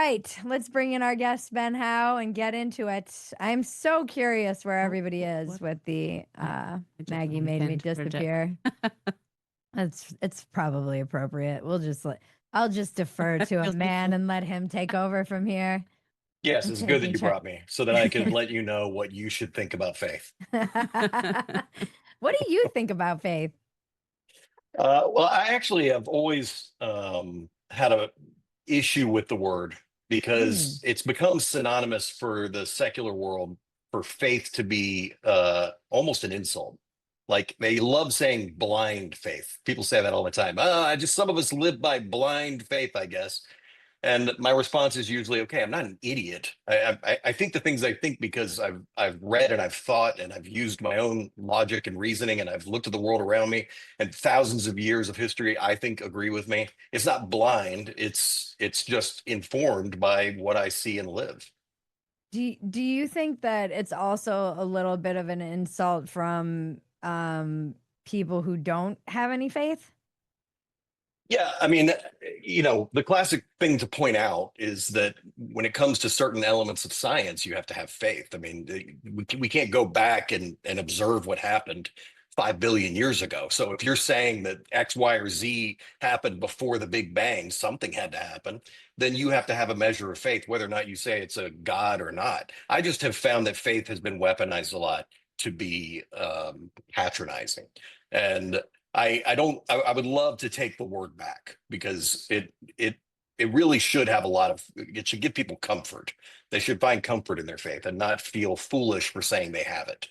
right, let's bring in our guest, Ben Howe, and get into it. I'm so curious where everybody is with the Maggie made me disappear. It's probably appropriate. I'll just defer to a man and let him take over from here. Yes, I'm it's good that taking you brought me so that I could let you know what you should think about faith. What do you think about faith? Well, I actually have always had a issue with the word Mm. because it's become synonymous for the secular world for faith to be almost an insult. Like they love saying blind faith. People say that all the time. Some of us live by blind faith, I guess. And my response is usually, okay, I'm not an idiot. I think the things I think because I've read and I've thought and I've used my own logic and reasoning and I've looked at the world around me and thousands of years of history, I think agree with me. It's not blind. It's just informed by what I see and live. Do you think that it's also a little bit of an insult from people who don't have any faith? Yeah, I mean, the classic thing to point out is that when it comes to certain elements of science, you have to have faith. I mean, we can't go back and observe what happened 5 billion years ago. So if you're saying that X, Y, or Z happened before the Big Bang, something had to happen, then you have to have a measure of faith, whether or not you say it's a God or not. I just have found that faith has been weaponized a lot to be patronizing. And I would love to take the word back because it really should have a lot of, it should give people comfort. They should find comfort in their faith and not feel foolish for saying they have it.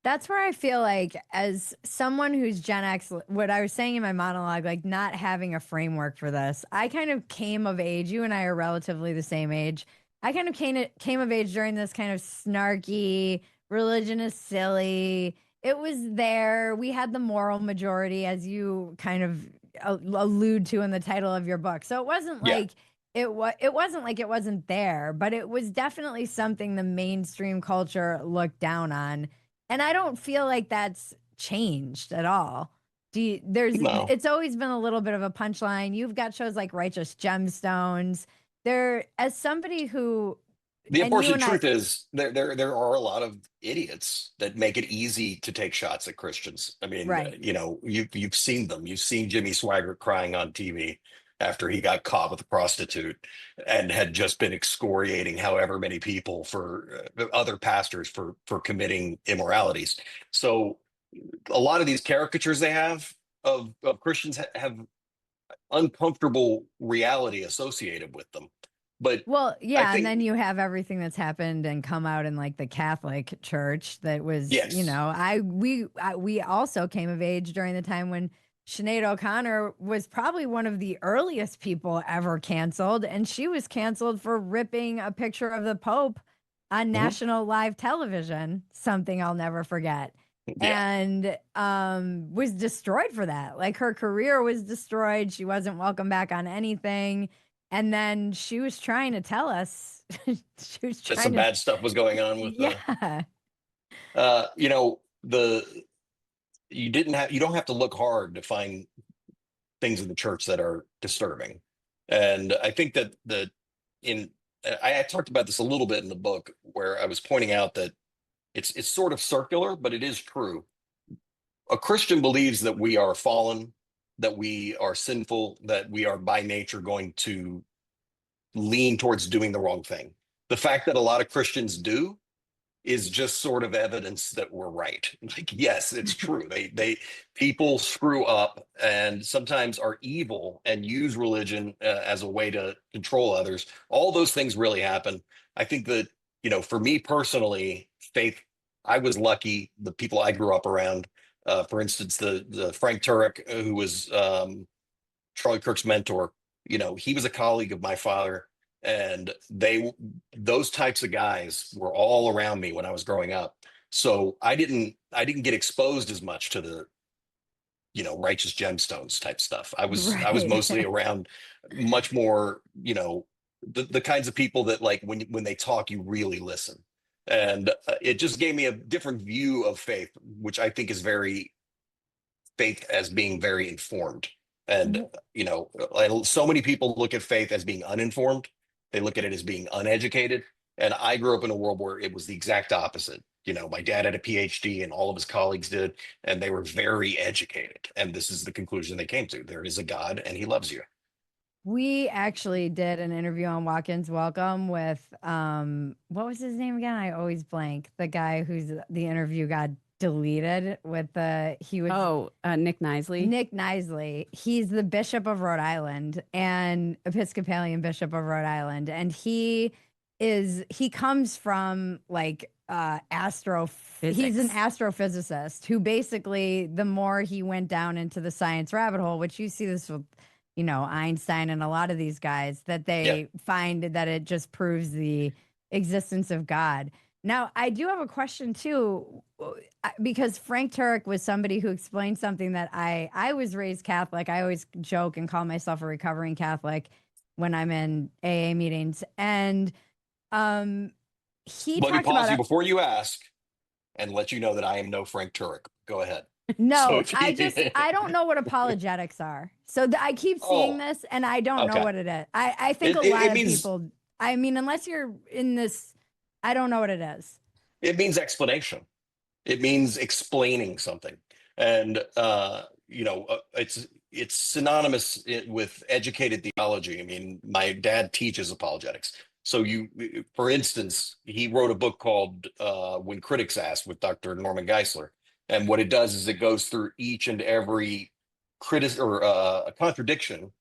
That's where I feel like, as someone who's Gen X, what I was saying in my monologue, like not having a framework for this, I kind of came of age. You and I are relatively the same age. I kind of came of age during this kind of snarky, religion is silly. It was there. We had the moral majority, as you kind of allude to in the title of your book. So it wasn't Yeah. like it wasn't like it wasn't there, but it was definitely something the mainstream culture looked down on, and I don't feel like that's changed at all. No. It's always been a little bit of a punchline. You've got shows like Righteous Gemstones. There, as somebody who, The and you unfortunate and I, truth is there are a lot of idiots that make it easy to take shots at Christians. I mean, right. you've seen them. You've seen Jimmy Swaggart crying on TV after he got caught with a prostitute and had just been excoriating however many people for other pastors for committing immoralities. So a lot of these caricatures they have of Christians have uncomfortable reality associated with them. But Well, I yeah, and think then you have everything that's happened and come out in like the Catholic Church that was, yes. we also came of age during the time when Sinead O'Connor was probably one of the earliest people ever canceled, and she was canceled for ripping a picture of the Pope on Mhm. national live television, something I'll never forget. Yeah, And was destroyed for that. Like her career was destroyed. She wasn't welcome back on anything. And then she was trying to tell us, she was that trying some to, bad stuff was going on with yeah, the you don't have to look hard to find things in the church that are disturbing. And I think that in I talked about this a little bit in the book where I was pointing out that it's sort of circular, but it is true. A Christian believes that we are fallen, that we are sinful, that we are by nature going to lean towards doing the wrong thing. The fact that a lot of Christians do is just sort of evidence that we're right. Like, yes, it's true. People screw up and sometimes are evil and use religion as a way to control others. All those things really happen. I think that, for me personally, faith, I was lucky. The people I grew up around, for instance, the Frank Turek, who was Charlie Kirk's mentor, he was a colleague of my father, and those types of guys were all around me when I was growing up. So I didn't get exposed as much to the righteous gemstones type stuff. I was right. mostly around much more the kinds of people that, like, when they talk you really listen. And it just gave me a different view of faith, which I think is very faith as being very informed. And so many people look at faith as being uninformed. They look at it as being uneducated. And I grew up in a world where it was the exact opposite. My dad had a PhD and all of his colleagues did, and they were very educated. And this is the conclusion they came to. There is a God and he loves you. We actually did an interview on Walk-ins Welcome with what was his name again? I always blank. The guy who's the interview got deleted with the he was Nick Nisley. Nick Nisley. He's the Bishop of Rhode Island and Episcopalian Bishop of Rhode Island. And he comes from like he's an astrophysicist who basically, the more he went down into the science rabbit hole, which you see this with Einstein and a lot of these guys, that they find that it just proves the existence of God. Now, I do have a question too, because Frank Turek was somebody who explained something that I was raised Catholic. I always joke and call myself a recovering Catholic when I'm in AA meetings. And he Let me talked pause about you before you ask and let you know that I am no Frank Turek. Go ahead. No, So I don't know what apologetics are. So I keep seeing this and I don't know okay. what it is. I think a lot of people, I mean, unless you're in this, I don't know what it is. It means explanation. It means explaining something. And, it's synonymous with educated theology. I mean, my dad teaches apologetics. So for instance, he wrote a book called When Critics Ask with Dr. Norman Geisler. And what it does is it goes through each and every a contradiction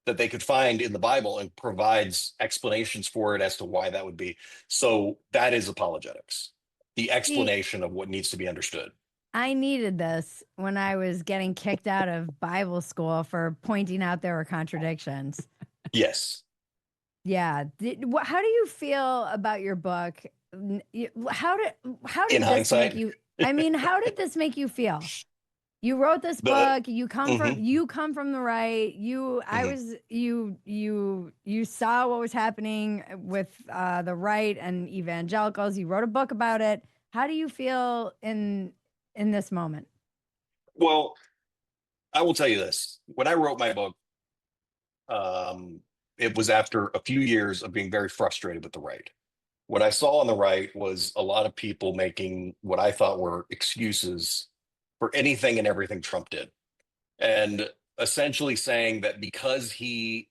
that they could find in the Bible and provides explanations for it as to why that would be. So that is apologetics, the explanation of what needs to be understood. I needed this when I was getting kicked out of Bible school for pointing out there were contradictions. Yes. Yeah. How do you feel about your book? How did in this hindsight make you? I mean, how did this make you feel? You wrote this book. You come from the right. You saw what was happening with the right and evangelicals. You wrote a book about it. How do you feel in this moment? Well, I will tell you this. When I wrote my book, it was after a few years of being very frustrated with the right. What I saw on the right was a lot of people making what I thought were excuses for anything and everything Trump did. And essentially saying that because he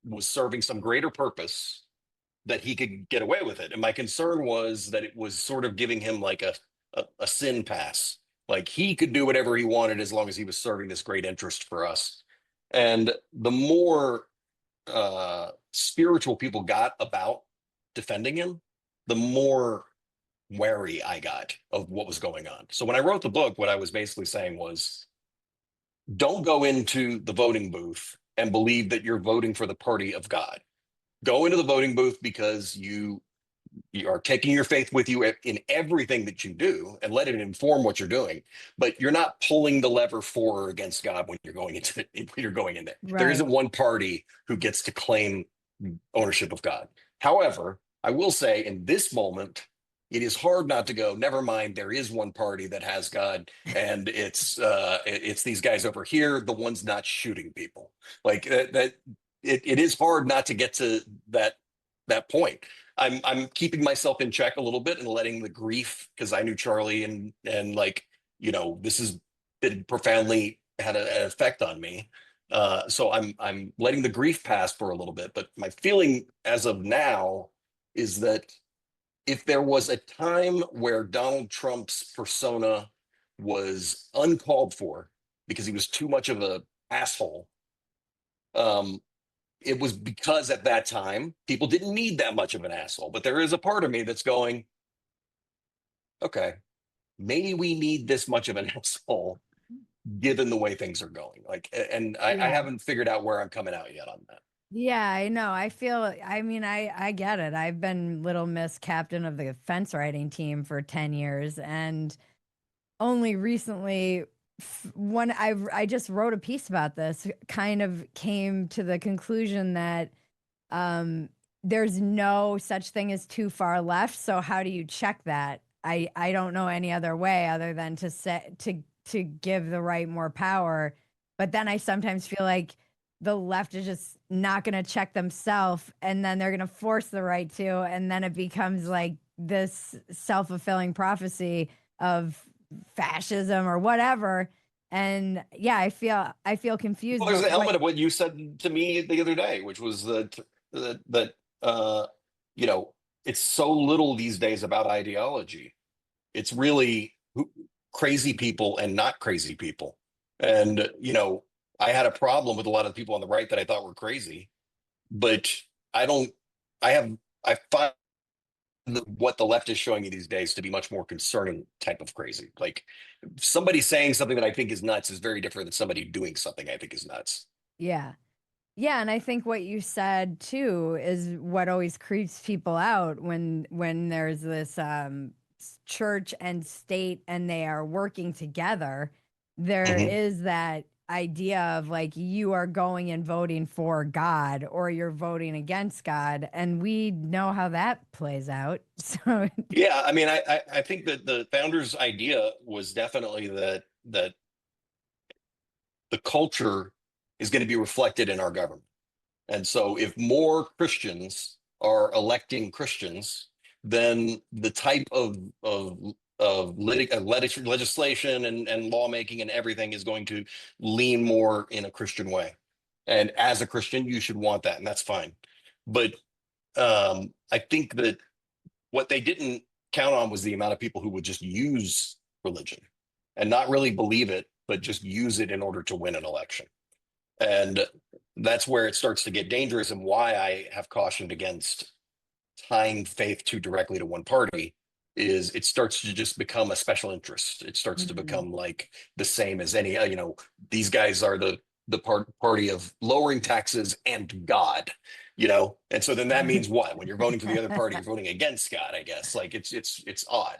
was serving some greater purpose, that he could get away with it. And my concern was that it was sort of giving him like a sin pass. Like he could do whatever he wanted as long as he was serving this great interest for us. And the more spiritual people got about defending him, the more wary I got of what was going on. So when I wrote the book, what I was basically saying was, don't go into the voting booth and believe that you're voting for the party of God. Go into the voting booth because you are taking your faith with you in everything that you do and let it inform what you're doing. But you're not pulling the lever for or against God when you're going into there. Right. There isn't one party who gets to claim ownership of God. However, I will say in this moment, it is hard not to go, never mind, there is one party that has God, and it's these guys over here, the ones not shooting people. Like that it is hard not to get to that point. I'm keeping myself in check a little bit and letting the grief, because I knew Charlie and like, this has been profoundly had an effect on me. So I'm letting the grief pass for a little bit. But my feeling as of now is that if there was a time where Donald Trump's persona was uncalled for because he was too much of a asshole, it was because at that time people didn't need that much of an asshole. But there is a part of me that's going, okay, maybe we need this much of an asshole given the way things are going. Like, and I haven't figured out where I'm coming out yet on that. Yeah, I know. I get it. I've been Little Miss captain of the fence riding team for 10 years. And only recently, when I just wrote a piece about this, kind of came to the conclusion that there's no such thing as too far left. So how do you check that? I don't know any other way other than to give the right more power. But then I sometimes feel like the left is just not going to check themselves, and then they're going to force the right to, and then it becomes like this self-fulfilling prophecy of fascism or whatever. And yeah, I feel confused. Well, there's But an what element of what you said to me the other day, which was that you know, it's so little these days about ideology. It's really crazy people and not crazy people. And I had a problem with a lot of the people on the right that I thought were crazy, but I don't. I have. I find what the left is showing you these days to be much more concerning type of crazy. Like somebody saying something that I think is nuts is very different than somebody doing something I think is nuts. yeah. Yeah, and I think what you said too is what always creeps people out when there's this church and state and they are working together. There Hmm. is that idea of like you are going and voting for God or you're voting against God, and we know how that plays out. So Yeah, I mean, I think that the founders' idea was definitely that the culture is going to be reflected in our government. And so if more Christians are electing Christians, then the type of legislation and lawmaking and everything is going to lean more in a Christian way. And as a Christian, you should want that, and that's fine. But I think that what they didn't count on was the amount of people who would just use religion and not really believe it, but just use it in order to win an election. And that's where it starts to get dangerous, and why I have cautioned against tying faith too directly to one party is it starts to just become a special interest. It starts to mm, become like the same as any, these guys are the party of lowering taxes and God, and so then that means what? When you're voting for the other party, you're voting against God, I guess. Like it's odd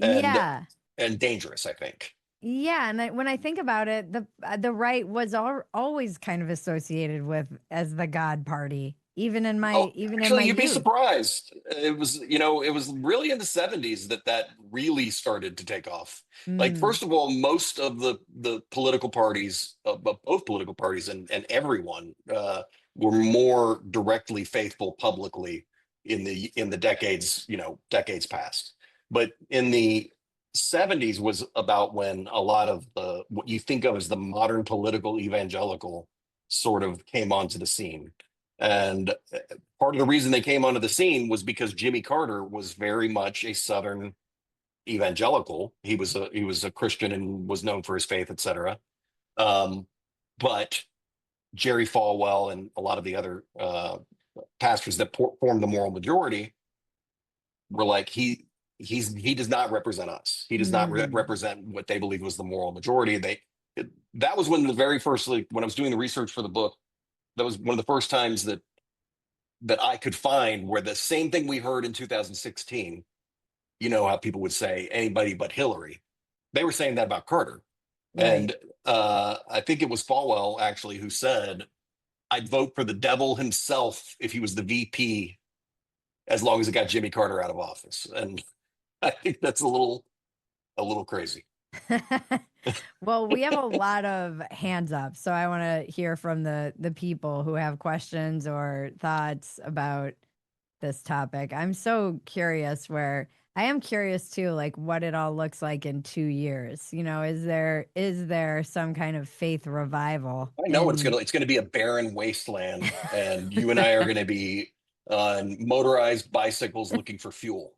and yeah. and dangerous, I think. Yeah, and when I think about it, the right was always kind of associated with as the God Party, Oh, even in my actually, you'd be youth. surprised. It was really in the 70s that really started to take off. Like, Mm, first of all, most of the political parties, both political parties and everyone, were more directly faithful publicly in the decades past. But in the 70s was about when a lot of what you think of as the modern political evangelical sort of came onto the scene. And part of the reason they came onto the scene was because Jimmy Carter was very much a Southern evangelical. He was a Christian and was known for his faith, etc. But Jerry Falwell and a lot of the other pastors that formed the moral majority were like, he does not represent us. He does not mm, represent what they believe was the moral majority. That was when the very first, like, when I was doing the research for the book, that was one of the first times that I could find where the same thing we heard in 2016, how people would say anybody but Hillary. They were saying that about Carter. right. And I think it was Falwell actually who said, I'd vote for the devil himself if he was the VP, as long as it got Jimmy Carter out of office. And I think that's a little crazy. Well, we have a lot of hands up, so I want to hear from the people who have questions or thoughts about this topic. I'm so curious where I am curious too, like what it all looks like in 2 years. Is there some kind of faith revival I know in it's gonna be a barren wasteland, and you and I are gonna be on motorized bicycles looking for fuel.